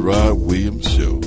Gerard Williams Show.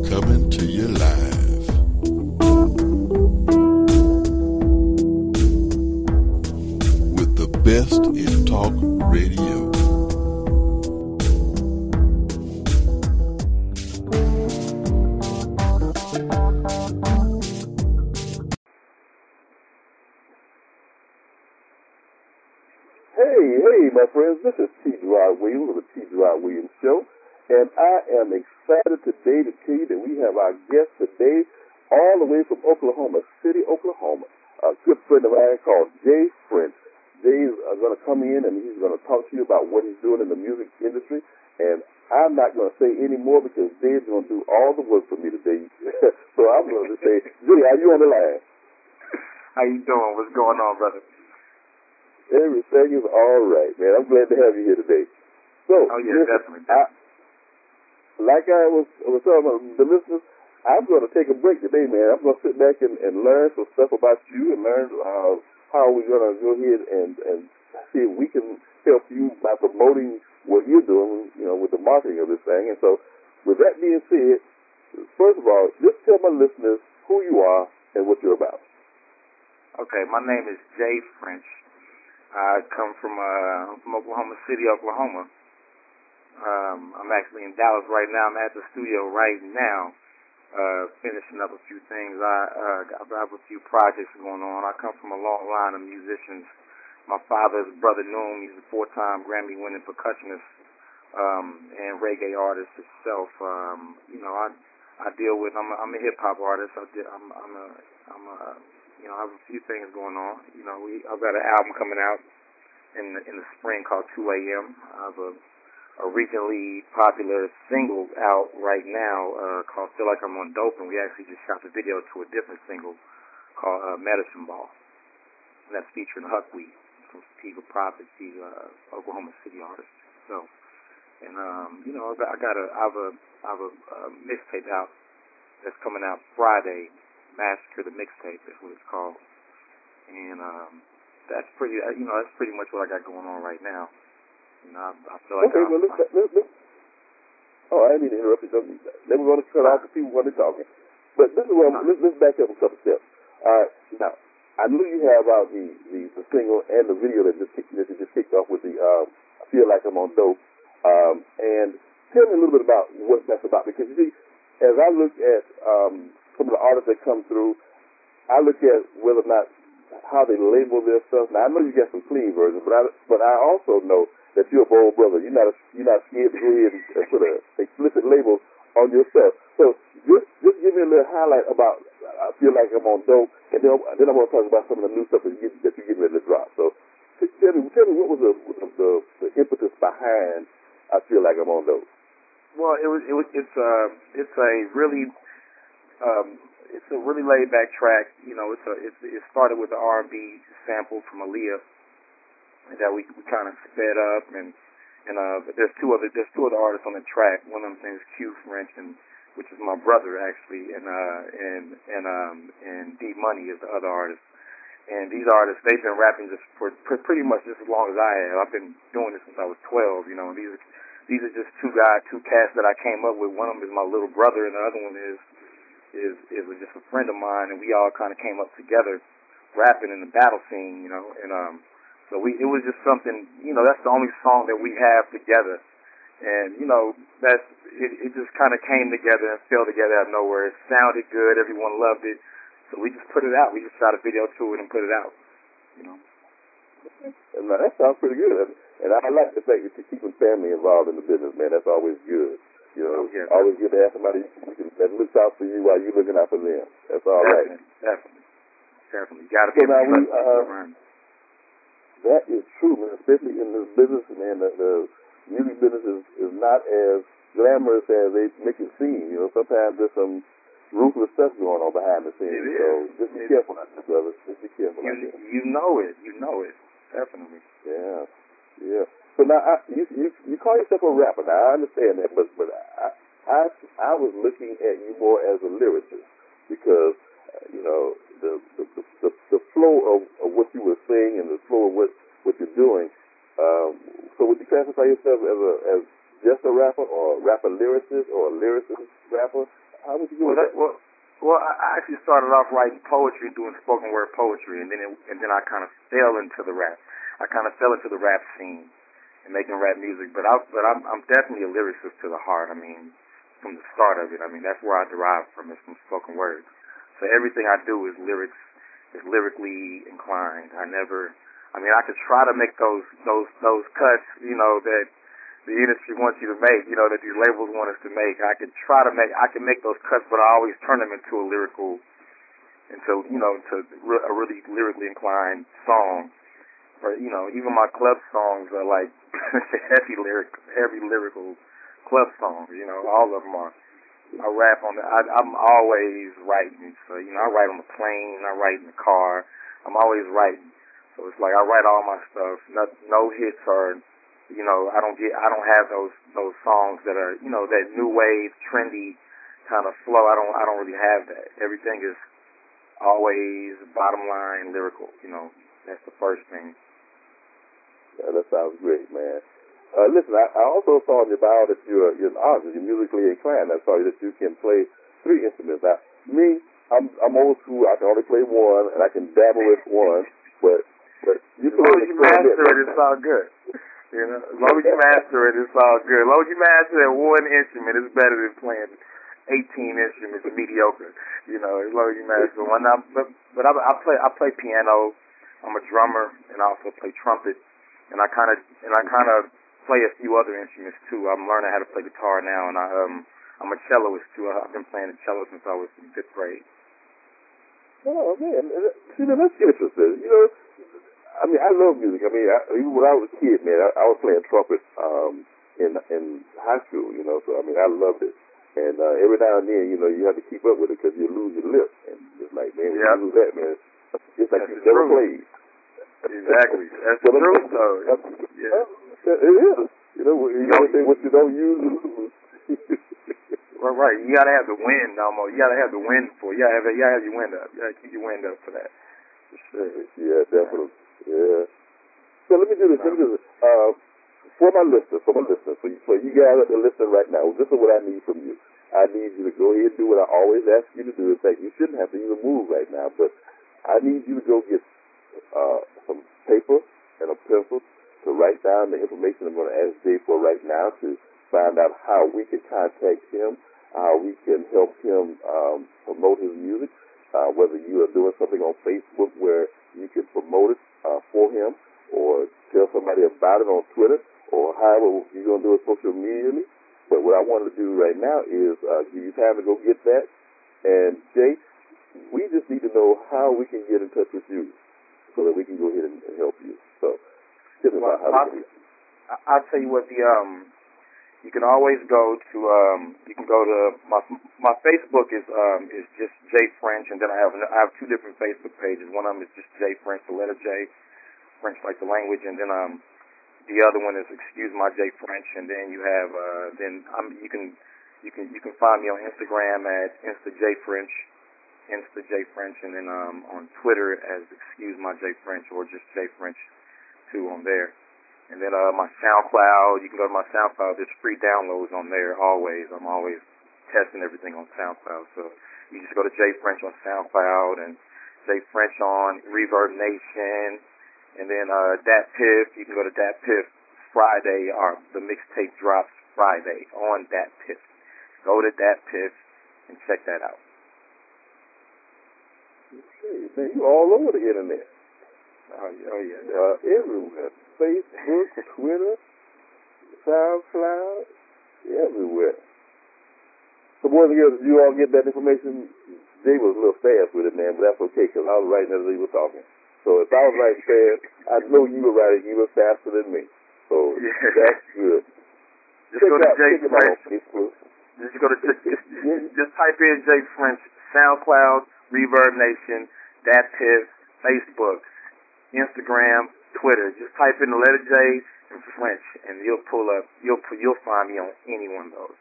Coming to you live. With the best in talk radio. Hey, my friends, this is Gerard Williams of the Gerard Williams Show, and I am excited today to tell you that we have our guest today all the way from Oklahoma City, Oklahoma, a good friend of mine called Jay French. Jay's going to come in and he's going to talk to you about what he's doing in the music industry, and I'm not going to say any more because Jay's going to do all the work for me today. So I'm going to say, Jay, are you on the line? How you doing? What's going on, brother? Everything is all right, man. I'm glad to have you here today. So, definitely. Like I was telling the listeners, I'm going to take a break today, man. I'm going to sit back and learn some stuff about you and learn how we're going to go ahead and see if we can help you by promoting what you're doing, with the marketing of this thing. And so, with that being said, first of all, just tell my listeners who you are and what you're about. Okay, my name is Jay French. I come from Oklahoma City, Oklahoma. I'm actually in Dallas right now. I'm at the studio right now, finishing up a few things. I have a few projects going on. I come from a long line of musicians. My father's brother Noom, he's a 4-time Grammy-winning percussionist and reggae artist himself. I deal with. I'm a hip hop artist. I have a few things going on. I've got an album coming out in the spring called 2 a.m. I have a regionally popular single out right now called Feel Like I'm on Dope, and we actually just shot the video to a different single called Medicine Ball. And that's featuring Huckweed from Sativa Prophets. He's Oklahoma City artist. So, and I have a mixtape out that's coming out Friday. Massacre the Mixtape is what it's called, and that's pretty much what I got going on right now. I feel like okay. Well, let's oh, I didn't mean to interrupt you. They were going to cut off the people when they're talking, but this is what let's back up a couple steps. Now I knew you have out the single and the video that just kicked off with the I Feel Like I'm on Dope, and tell me a little bit about what that's about, because you see, as I look at some of the artists that come through, I look at whether or not how they label their stuff. Now I know you got some clean versions, but I also know that you're a bold brother. You're not scared to go ahead and put an explicit label on your stuff. So just give me a little highlight about I Feel Like I'm on Dope, and then I want to talk about some of the new stuff that you're getting ready to drop. So tell me what was the impetus behind I Feel Like I'm on Dope? Well, it's a really laid back track. It started with the R&B sample from Aaliyah that we kind of sped up, and there's two other artists on the track. One of them named Q French, which is my brother actually, and D Money is the other artist. And these artists, they've been rapping just for pretty much just as long as I have. I've been doing this since I was 12. And these are just two cats that I came up with. One of them is my little brother, and the other one is just a friend of mine, and we all kind of came up together rapping in the battle scene, and so it was just something, that's the only song that we have together, and it just kind of came together and fell together out of nowhere. It sounded good, everyone loved it, so we just put it out. We just shot a video to it and put it out, And that sounds pretty good, and I like the fact that you're keeping family involved in the business, man. That's always good. Always good to have somebody that looks out for you while you're looking out for them. That's all right. Definitely. You got to be around. That is true, man. Especially in this business, man. The music business is not as glamorous as they make it seem. Sometimes there's some ruthless stuff going on behind the scenes. So just be careful out there, brothers. Just be careful out there. You know it. Definitely. Yeah. So now you call yourself a rapper. Now I understand that, but I was looking at you more as a lyricist because the flow of what you were saying and the flow of what you're doing classify yourself as just a rapper, or a rapper lyricist, or a lyricist rapper? How would you go with that? Well, I actually started off writing poetry, doing spoken word poetry, and then I kind of fell into the rap. I kind of fell into the rap scene and making rap music. But I'm definitely a lyricist to the heart. I mean, from the start of it. I mean, that's where I derive from, is from spoken word. So everything I do is lyrically inclined. I could try to make those cuts, that the industry wants you to make, that these labels want us to make. I can make those cuts, but I always turn them into a really lyrically inclined song. Or, even my club songs are like heavy lyrical club songs, all of them are. I rap on I'm always writing. So, I write on the plane, I write in the car. I'm always writing. So it's like I write all my stuff. No hits are, I don't have those songs that are, that new wave, trendy kind of flow. I don't really have that. Everything is always bottom line lyrical. That's the first thing. Yeah, that sounds great, man. Listen, I also saw in your bio that you're an artist. You're musically inclined. I saw that you can play 3 instruments. Now, me, I'm old school. I can only play one, and I can dabble with one. But you can you master it, it's all good. As long as you master it, it's all good. As long as you master that one instrument, it's better than playing 18 instruments mediocre. As long as you master one. But I play piano. I'm a drummer, and I also play trumpet. And I kind of play a few other instruments too. I'm learning how to play guitar now, and I'm a celloist too. I've been playing the cello since I was in 5th grade. Oh man, see, that's interesting. I love music. Even when I was a kid, man, I was playing trumpet in high school. So I loved it. And every now and then, you have to keep up with it because you lose your lip, and it's like, man, you lose that, man. It's like you never played. Exactly. That's the truth, though. Yeah. It is. You gotta say what you don't use, you lose. Right. You gotta have the wind almost. You gotta have the wind for it. You gotta have your wind up. You gotta keep your wind up for that. For sure. Yeah, definitely. Yeah. So let me do this. For my listeners, so you guys are listening right now, this is what I need from you. I need you to go ahead and do what I always ask you to do. In fact, you shouldn't have to even move right now, but I need you to go get some paper and a pencil to write down the information I'm going to ask Jay for right now, to find out how we can contact him, how we can help him promote his music, whether you are doing something on Facebook where you can promote it for him, or tell somebody about it on Twitter, or however you're going to do it social media. But what I want to do right now is give you time to go get that. And Jay, we just need to know how we can get in touch with you so that we can go ahead and help you. So, I'll tell you what, you can always go to my Facebook is just Jay French, and then I have 2 different Facebook pages. One of them is just Jay French, the letter J, French like the language, and then the other one is Excuse My Jay French, and then you have you can find me on Instagram at Insta J French, and then on Twitter as Excuse My Jay French, or just Jay French too on there. And then my SoundCloud, you can go to my SoundCloud. There's free downloads on there always. I'm always testing everything on SoundCloud. So you just go to Jay French on SoundCloud and Jay French on Reverb Nation. And then Dat Piff, you can go to Dat Piff Friday, or the mixtape drops Friday on Dat Piff. Go to Dat Piff and check that out. Okay, man, you all over the internet. Oh yeah. Everywhere. Facebook, Twitter, SoundCloud, everywhere. So, boys and girls, did you all get that information? Jay was a little fast with it, man, but that's okay, because I was writing as he was talking. So, if I was writing fast, I know you were writing even faster than me. So, that's good. Just go to Jay French. Just type in Jay French, SoundCloud, Reverb Nation, Dat Piff, Facebook, Instagram, Twitter. Just type in the letter J and French, and you'll you'll find me on any one of those.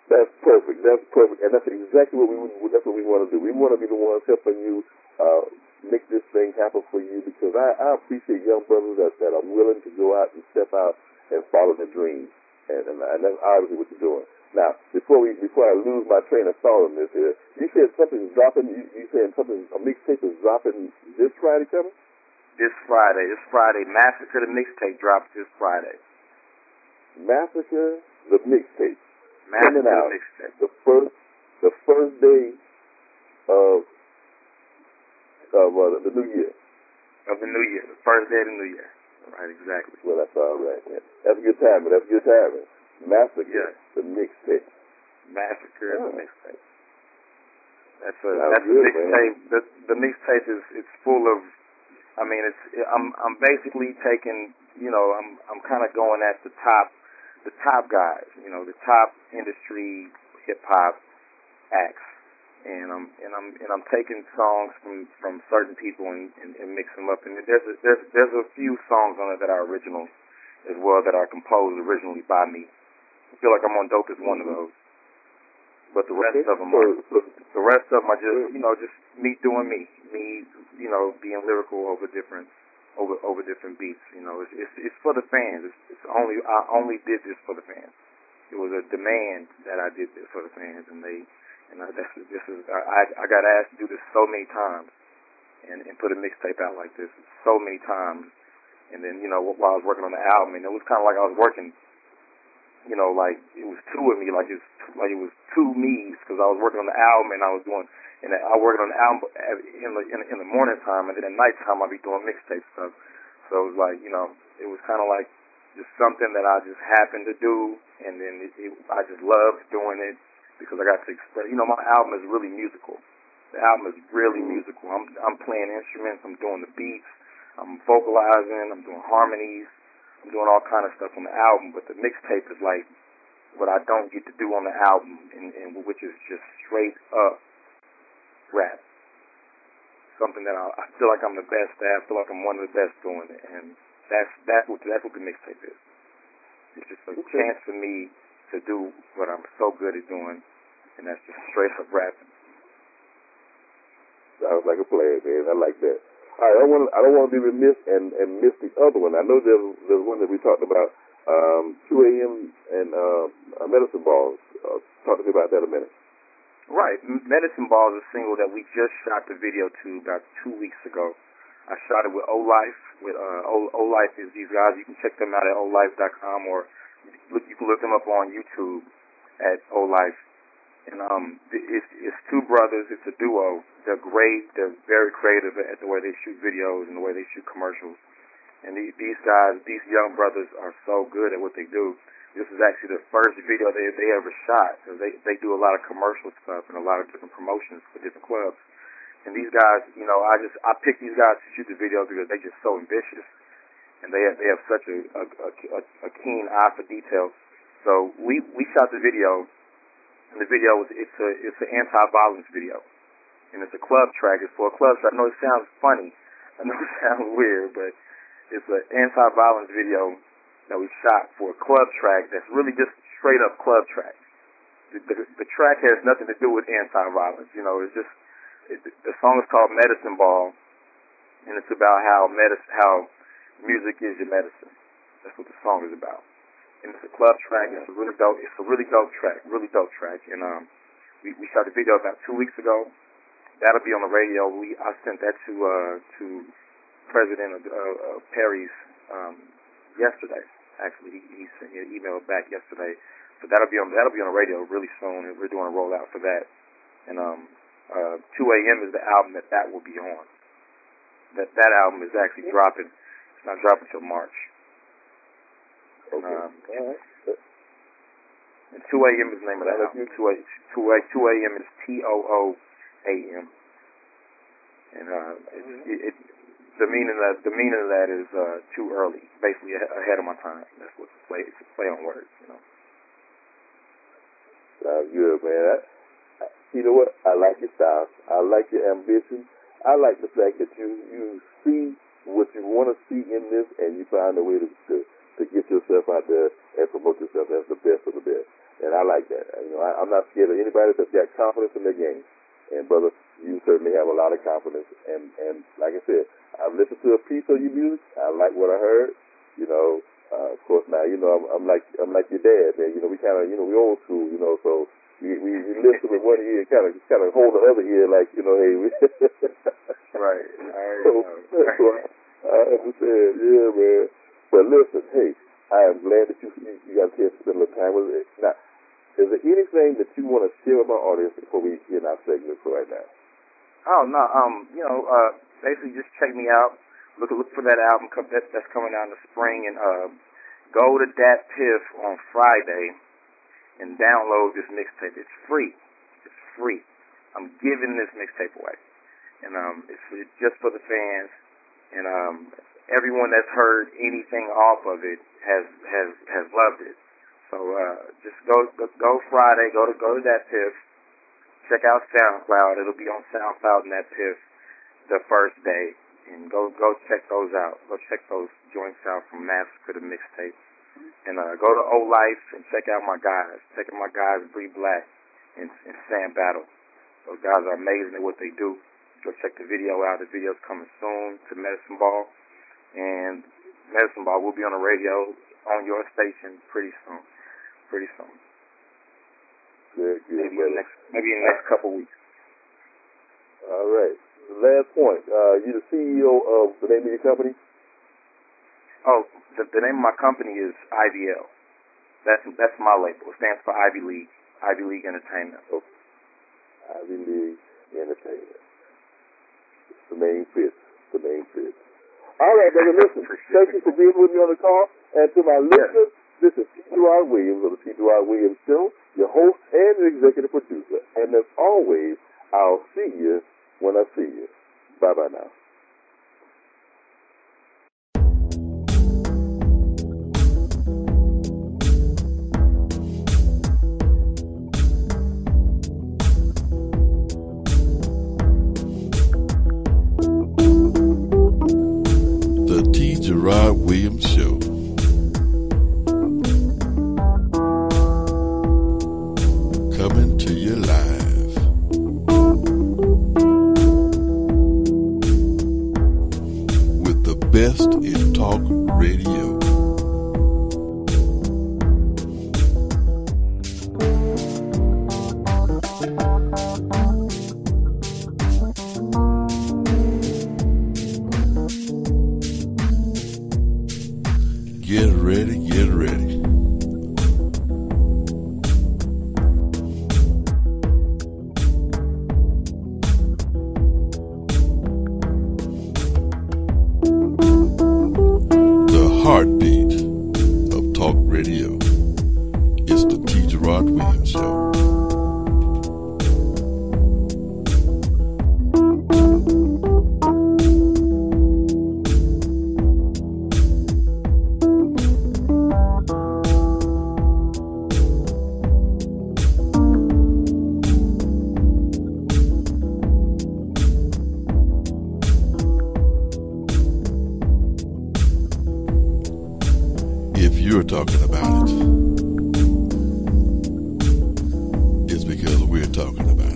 That's perfect, and that's exactly what we want to do. We want to be the ones helping you make this thing happen for you, because I appreciate young brothers that are willing to go out and step out and follow their dreams, and that's obviously what you're doing. Now, before I lose my train of thought on this here, you said something's dropping. You said a mixtape is dropping this Friday coming? This Friday, Massacre the mixtape drops this Friday. Massacre the mixtape. Massacre coming out the mixtape. The first day of the new year. Of the new year. The first day of the new year. Right, exactly. Well, that's all right, man. That's a good timing. Massacre the mixtape. Massacre the mixtape. That's a good, mixtape. The mixtape is it's full of. I mean, I'm basically taking. I'm kind of going at the top guys. The top industry hip hop acts. And I'm taking songs from certain people and mix them up. And there's a few songs on it that are original as well, that are composed originally by me. I feel like I'm on Dope as one of those. But the rest of them are just me doing me, being lyrical over different beats. It's for the fans. I only did this for the fans. It was a demand that I did this for the fans, and I got asked to do this so many times and put a mixtape out like this so many times. And then, while I was working on the album, and it was kind of like I was working, like it was two of me, like it was two me's, because I was working on the album and I was working on the album in the morning time, and then at night time I'd be doing mixtape stuff. So it was like, it was kind of like just something that I just happened to do, and then I just loved doing it. Because I got to express, my album is really musical. The album is really musical. I'm playing instruments, I'm doing the beats, I'm vocalizing, I'm doing harmonies, I'm doing all kind of stuff on the album. But the mixtape is like what I don't get to do on the album, and which is just straight up rap. Something that I feel like I'm the best at. I feel like I'm one of the best doing it, and that's what the mixtape is. It's just a chance for me to do what I'm so good at doing, and that's just straight up rapping. Sounds like a plan, man. I like that. All right, I don't want to be remiss and miss the other one. I know there's one that we talked about, 2 a.m. and Medicine Balls. Talk to me about that a minute. Right. Medicine Balls is a single that we just shot the video to about 2 weeks ago. I shot it with O-Life. O-Life is these guys. You can check them out at olife.com, or you can look them up on YouTube at O-Life. And it's two brothers. It's a duo. They're great. They're very creative at the way they shoot videos and the way they shoot commercials. And these guys, these young brothers, are so good at what they do. This is actually the first video they ever shot. So they do a lot of commercial stuff and a lot of different promotions for different clubs. And these guys, I picked these guys to shoot the video because they're just so ambitious. And they have such a keen eye for detail. So we shot the video, and the video it's an anti-violence video, and it's a club track. It's for a club track. I know it sounds funny, I know it sounds weird, but it's an anti-violence video that we shot for a club track that's really just straight up club track. The track has nothing to do with anti-violence. It's just the song is called Medicine Ball, and it's about how music is your medicine. That's what the song is about. And it's a club track. It's a really dope track. And we shot the video about 2 weeks ago. That'll be on the radio. I sent that to President of Perry's yesterday. Actually, he sent me an email back yesterday. So that'll be on the radio really soon, and we're doing a rollout for that. And 2 a.m. is the album that will be on. That album is actually dropping. It's not dropping until March. Okay. And 2 a.m. is the name of that album. 2 a.m. is TOOAM. And the meaning of that is too early, basically ahead of my time. That's what it's a play on words, Sounds good, man. You know what? I like your style. I like your ambition. I like the fact that you see what you want to see in this, and you find a way to get yourself out there and promote yourself as the best of the best. And I like that. I'm not scared of anybody that's got confidence in their game. And brother, you certainly have a lot of confidence. And like I said, I've listened to a piece of your music. I like what I heard. You know, of course now, you know, I'm like your dad, man. You know, we kind of, you know, we old school, you know, so we listen with one ear, kind of hold the other ear, like, you know, hey. Right. So I understand, yeah, man. But listen, hey, I am glad that you got a chance to spend a little time with it. Now, is there anything that you want to share with my audience before we get in our segment for right now? Oh no, you know, basically just check me out. Look for that album that's coming out in the spring, and go to Dat Piff on Friday and download this mixtape. It's free. It's free. I'm giving this mixtape away, and it's just for the fans. And everyone that's heard anything off of it has loved it. So just go Friday. Go to Dat Piff. Check out SoundCloud. It'll be on SoundCloud and Dat Piff the first day. And go check those out. Go check those joints out from Massacre to Mixtape. And go to O-Life and check out my guys. Check out my guys, Bree Black and Sam Battle. Those guys are amazing at what they do. Go check the video out. The video's coming soon to Medicine Ball. And Medicine Ball will be on the radio on your station pretty soon. Pretty soon. Very good. Maybe in the next couple weeks. All right. Last point. You're the CEO of the name of your company? Oh, the name of my company is IVL. That's my label. It stands for Ivy League Entertainment. Okay. Ivy League Entertainment. It's the main fit. All right, brother, listen. Thank you for being with me on the call. And to my listeners, this is T. Gerard Williams of the T. Gerard Williams Show, your host and executive producer. And as always, I'll see you when I see you. Bye-bye now. The T. Gerard Williams Show. Coming to you live. With the best in talk radio. Get ready, get ready. The heartbeat of talk radio is the T. Gerard Williams Show. If you're talking about it, it's because we're talking about it.